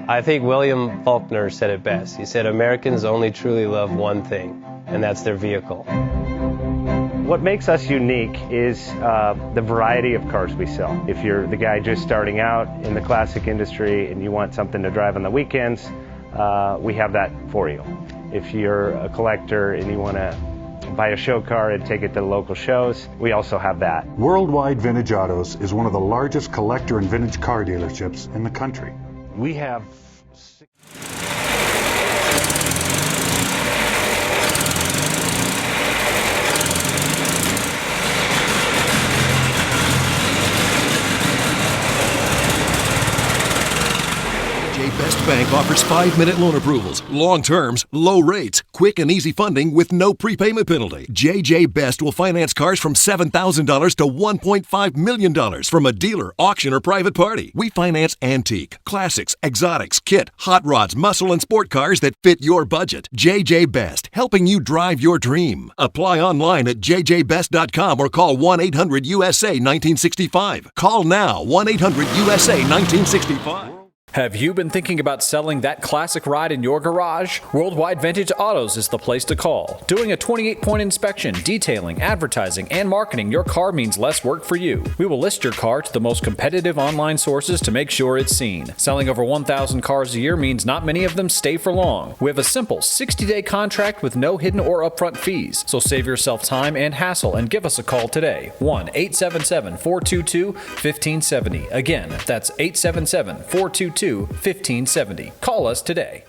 I think William Faulkner said it best. He said, Americans only truly love one thing, and that's their vehicle. What makes us unique is the variety of cars we sell. If you're the guy just starting out in the classic industry and you want something to drive on the weekends, we have that for you. If you're a collector and you want to buy a show car and take it to the local shows, we also have that. Worldwide Vintage Autos is one of the largest collector and vintage car dealerships in the country. We have Best Bank offers 5-minute loan approvals, long terms, low rates, quick and easy funding with no prepayment penalty. JJ Best will finance cars from $7,000 to $1.5 million from a dealer, auction, or private party. We finance antique, classics, exotics, kit, hot rods, muscle, and sport cars that fit your budget. JJ Best, helping you drive your dream. Apply online at jjbest.com or call 1-800-USA-1965. Call now, 1-800-USA-1965. Have you been thinking about selling that classic ride in your garage? Worldwide Vintage Autos is the place to call. Doing a 28-point inspection, detailing, advertising, and marketing your car means less work for you. We will list your car to the most competitive online sources to make sure it's seen. Selling over 1,000 cars a year means not many of them stay for long. We have a simple 60-day contract with no hidden or upfront fees. So save yourself time and hassle and give us a call today. 1-877-422-1570. Again, that's 877-422-1570. Call us today.